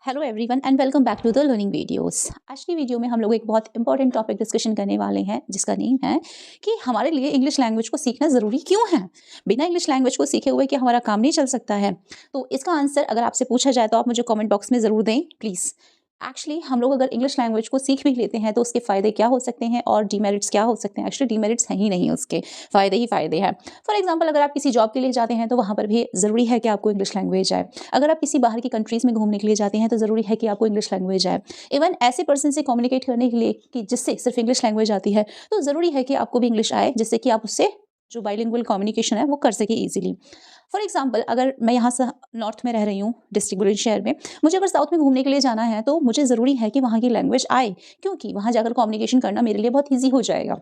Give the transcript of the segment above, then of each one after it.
Hello everyone and welcome back to the learning videos. आज की video में हम लोग एक बहुत इंपॉर्टेंट टॉपिक डिस्कशन करने वाले हैं जिसका नेम है कि हमारे लिए इंग्लिश लैंग्वेज को सीखना ज़रूरी क्यों है। बिना इंग्लिश लैंग्वेज को सीखे हुए क्या हमारा काम नहीं चल सकता है। तो इसका आंसर अगर आपसे पूछा जाए तो आप मुझे कमेंट बॉक्स में ज़रूर दें प्लीज़। एक्चुअली हम लोग अगर इंग्लिश लैंग्वेज को सीख भी लेते हैं तो उसके फ़ायदे क्या हो सकते हैं और डीमेरिट्स क्या हो सकते हैं। एक्चुअली डीमेरिट्स हैं ही नहीं, उसके फ़ायदे ही फ़ायदे हैं। फॉर एग्जांपल अगर आप किसी जॉब के लिए जाते हैं तो वहाँ पर भी ज़रूरी है कि आपको इंग्लिश लैंग्वेज आए। अगर आप किसी बाहर की कंट्रीज़ में घूमने के लिए जाते हैं तो ज़रूरी है कि आपको इंग्लिश लैंग्वेज आए। इवन ऐसे पर्सन से कम्युनिकेट करने के लिए कि जिससे सिर्फ इंग्लिश लैंग्वेज आती है तो ज़रूरी है कि आपको भी इंग्लिश आए, जिससे कि आप उससे जो बाइलिंगुअल कम्युनिकेशन है वो कर सके ईजिली। फॉर एग्जाम्पल अगर मैं यहाँ से नॉर्थ में रह रही हूँ, डिस्ट्रिक्ट बुलंदशहर में, मुझे अगर साउथ में घूमने के लिए जाना है तो मुझे ज़रूरी है कि वहाँ की लैंग्वेज आए, क्योंकि वहाँ जाकर कम्युनिकेशन करना मेरे लिए बहुत ईजी हो जाएगा।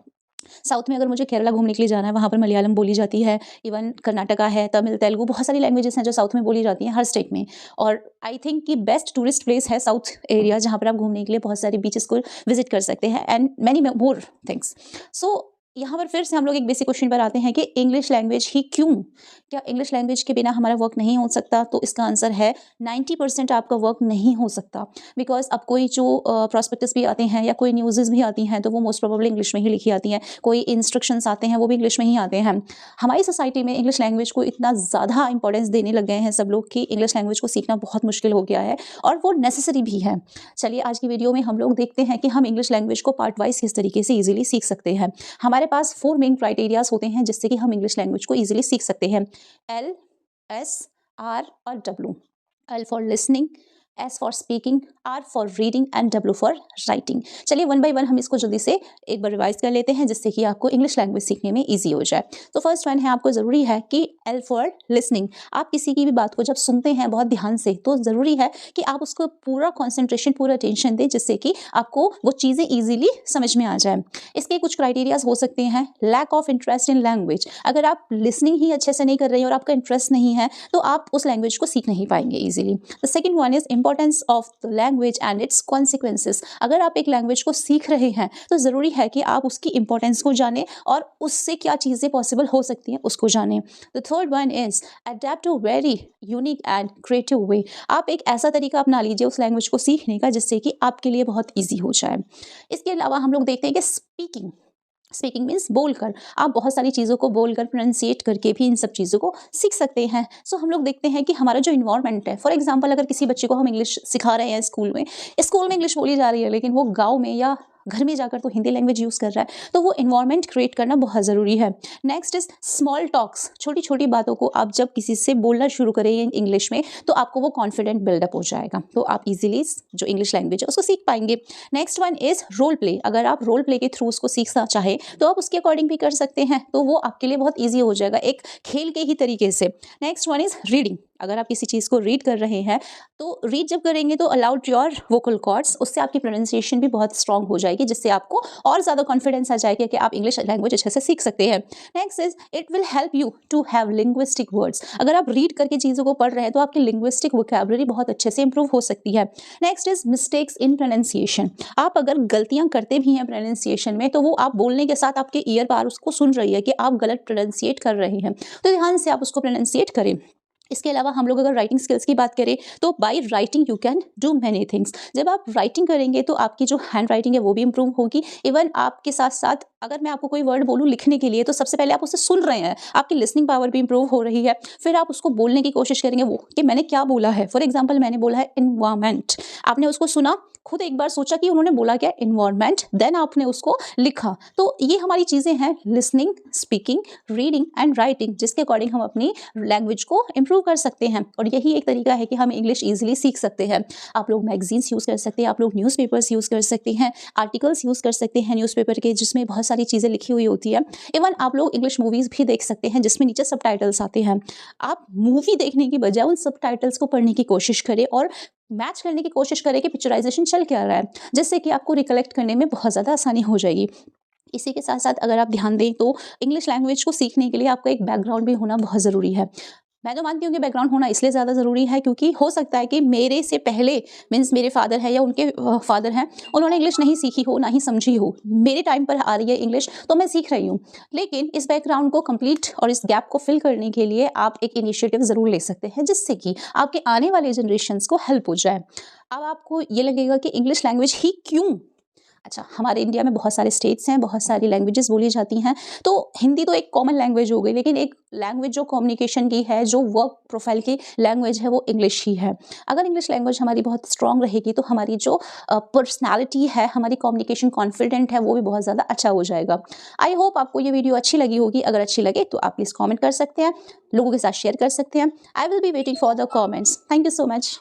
साउथ में अगर मुझे केरला घूमने के लिए जाना है, वहाँ पर मलयालम बोली जाती है। इवन कर्नाटका है, तमिल, तेलुगु, बहुत सारी लैंग्वेजेस हैं जो साउथ में बोली जाती हैं हर स्टेट में। और आई थिंक कि बेस्ट टूरिस्ट प्लेस है साउथ एरिया, जहाँ पर आप घूमने के लिए बहुत सारी बीचेस को विजिट कर सकते हैं एंड मैनी मोर थिंग्स। सो यहाँ पर फिर से हम लोग एक बेसिक क्वेश्चन पर आते हैं कि इंग्लिश लैंग्वेज ही क्यों। क्या इंग्लिश लैंग्वेज के बिना हमारा वर्क नहीं हो सकता? तो इसका आंसर है 90% आपका वर्क नहीं हो सकता। बिकॉज अब कोई जो प्रॉस्पेक्टस भी आते हैं या कोई न्यूज़ भी आती हैं तो वो मोस्ट प्रोबेबली इंग्लिश में ही लिखी आती हैं। कोई इंस्ट्रक्शंस आते हैं वो भी इंग्लिश में ही आते हैं। हमारी सोसाइटी में इंग्लिश लैंग्वेज को इतना ज़्यादा इंपॉर्टेंस देने लग गए हैं सब लोग कि इंग्लिश लैंग्वेज को सीखना बहुत मुश्किल हो गया है और वो नेसेसरी भी है। चलिए आज की वीडियो में हम लोग देखते हैं कि हम इंग्लिश लैंग्वेज को पार्ट वाइज किस तरीके से ईजिली सीख सकते हैं। हमारे पास 4 मेन क्राइटेरियाज होते हैं जिससे कि हम इंग्लिश लैंग्वेज को ईजिली सीख सकते हैं। L, S, R और W। L for listening, S for speaking, R for reading and W for writing. चलिए वन बाय वन हम इसको जल्दी से एक बार रिवाइज कर लेते हैं जिससे कि आपको इंग्लिश लैंग्वेज सीखने में इजी हो जाए। तो फर्स्ट वन है, आपको ज़रूरी है कि L फॉर लिसनिंग। आप किसी की भी बात को जब सुनते हैं बहुत ध्यान से तो ज़रूरी है कि आप उसको पूरा कॉन्सेंट्रेशन, पूरा अटेंशन दें, जिससे कि आपको वो चीज़ें ईजिली समझ में आ जाए। इसके कुछ क्राइटेरियाज हो सकते हैं। Lack of interest in language. अगर आप लिसनिंग ही अच्छे से नहीं कर रहे हैं और आपका इंटरेस्ट नहीं है तो आप उस लैंग्वेज को सीख नहीं पाएंगे easily. The second one is importance of the language and it's consequences. अगर आप एक लैंग्वेज को सीख रहे हैं तो ज़रूरी है कि आप उसकी इंपॉर्टेंस को जानें और उससे क्या चीज़ें पॉसिबल हो सकती हैं उसको जानें। The third one is adept to very unique and creative way. आप एक ऐसा तरीका अपना लीजिए उस लैंग्वेज को सीखने का जिससे कि आपके लिए बहुत ईजी हो जाए। इसके अलावा हम लोग देखते हैं कि स्पीकिंग। स्पीकिंग मीन्स बोलकर आप बहुत सारी चीज़ों को बोलकर, प्रोनाउंसिएट करके भी इन सब चीज़ों को सीख सकते हैं। सो हम लोग देखते हैं कि हमारा जो इन्वायरमेंट है, फॉर एग्जांपल अगर किसी बच्चे को हम इंग्लिश सिखा रहे हैं स्कूल में इंग्लिश बोली जा रही है लेकिन वो गाँव में या घर में जाकर तो हिंदी लैंग्वेज यूज़ कर रहा है, तो वो इन्वायरमेंट क्रिएट करना बहुत ज़रूरी है। Next is small talks. छोटी छोटी बातों को आप जब किसी से बोलना शुरू करेंगे इंग्लिश में तो आपको वो कॉन्फिडेंट बिल्डअप हो जाएगा, तो आप इजीली जो इंग्लिश लैंग्वेज है उसको सीख पाएंगे। Next one is role play. अगर आप रोल प्ले के थ्रू उसको सीखना चाहे तो आप उसके अकॉर्डिंग भी कर सकते हैं, तो वो आपके लिए बहुत ईजी हो जाएगा एक खेल के ही तरीके से। Next one is reading. अगर आप किसी चीज़ को रीड कर रहे हैं तो रीड जब करेंगे तो अलाउड योर वोकल कॉर्ड्स, उससे आपकी प्रोनाउंसिएशन भी बहुत स्ट्रांग हो जाएगी, जिससे आपको और ज़्यादा कॉन्फिडेंस आ जाएगा कि आप इंग्लिश लैंग्वेज अच्छे से सीख सकते हैं। Next is it will help you to have linguistic words. अगर आप रीड करके चीज़ों को पढ़ रहे हैं तो आपकी लिंग्विस्टिक वोकैबुलरी बहुत अच्छे से इंप्रूव हो सकती है। Next is mistakes in pronunciation. आप अगर गलतियाँ करते भी हैं प्रोनाउंसिएशन में तो वो आप बोलने के साथ आपके ईयर पार उसको सुन रही है कि आप गलत प्रोनाउंसिएट कर रहे हैं, तो ध्यान से आप उसको प्रोनाउंसिएट करें। इसके अलावा हम लोग अगर राइटिंग स्किल्स की बात करें तो by writing you can do many things. जब आप राइटिंग करेंगे तो आपकी जो हैंड राइटिंग है वो भी इंप्रूव होगी। इवन आपके साथ साथ अगर मैं आपको कोई वर्ड बोलूँ लिखने के लिए तो सबसे पहले आप उसे सुन रहे हैं, आपकी लिसनिंग पावर भी इंप्रूव हो रही है। फिर आप उसको बोलने की कोशिश करेंगे वो कि मैंने क्या बोला है। फॉर एग्जाम्पल मैंने बोला है इन्वायरमेंट, आपने उसको सुना, खुद एक बार सोचा कि उन्होंने बोला क्या, इन्वायरमेंट, देन आपने उसको लिखा। तो ये हमारी चीज़ें हैं listening, speaking, reading and writing, जिसके अकॉर्डिंग हम अपनी लैंग्वेज को इंप्रूव कर सकते हैं। और यही एक तरीका है कि हम इंग्लिश ईजिली सीख सकते हैं। आप लोग मैगजीन्स यूज़ कर सकते हैं, आप लोग न्यूज़पेपर्स यूज़ कर सकते हैं, आर्टिकल्स यूज़ कर सकते हैं न्यूज़पेपर के जिसमें बहुत सारी चीज़ें लिखी हुई होती है। इवन आप लोग इंग्लिश मूवीज़ भी देख सकते हैं जिसमें नीचे सबटाइटल्स आते हैं। आप मूवी देखने की बजाय उन सबटाइटल्स को पढ़ने की कोशिश करें और मैच करने की कोशिश करें कि पिक्चराइजेशन चल क्या रहा है, जिससे कि आपको रिकलेक्ट करने में बहुत ज़्यादा आसानी हो जाएगी। इसी के साथ साथ अगर आप ध्यान दें तो इंग्लिश लैंग्वेज को सीखने के लिए आपका एक बैकग्राउंड भी होना बहुत ज़रूरी है। मैं तो मानती हूँ कि बैकग्राउंड होना इसलिए ज़्यादा ज़रूरी है क्योंकि हो सकता है कि मेरे से पहले मीन्स मेरे फादर है या उनके फादर हैं, उन्होंने इंग्लिश नहीं सीखी हो, ना ही समझी हो। मेरे टाइम पर आ रही है इंग्लिश तो मैं सीख रही हूँ। लेकिन इस बैकग्राउंड को कंप्लीट और इस गैप को फिल करने के लिए आप एक इनिशिएटिव ज़रूर ले सकते हैं, जिससे कि आपके आने वाले जनरेशन्स को हेल्प हो जाए। अब आपको ये लगेगा कि इंग्लिश लैंग्वेज ही क्यों? अच्छा, हमारे इंडिया में बहुत सारे स्टेट्स हैं, बहुत सारी लैंग्वेजेस बोली जाती हैं, तो हिंदी तो एक कॉमन लैंग्वेज हो गई, लेकिन एक लैंग्वेज जो कम्युनिकेशन की है, जो वर्क प्रोफाइल की लैंग्वेज है, वो इंग्लिश ही है। अगर इंग्लिश लैंग्वेज हमारी बहुत स्ट्रॉन्ग रहेगी तो हमारी जो पर्सनैलिटी है, हमारी कम्युनिकेशन कॉन्फिडेंट है, वो भी बहुत ज़्यादा अच्छा हो जाएगा। आई होप आपको ये वीडियो अच्छी लगी होगी। अगर अच्छी लगे तो आप प्लीज़ कॉमेंट कर सकते हैं, लोगों के साथ शेयर कर सकते हैं। I will be waiting for the comments. Thank you so much.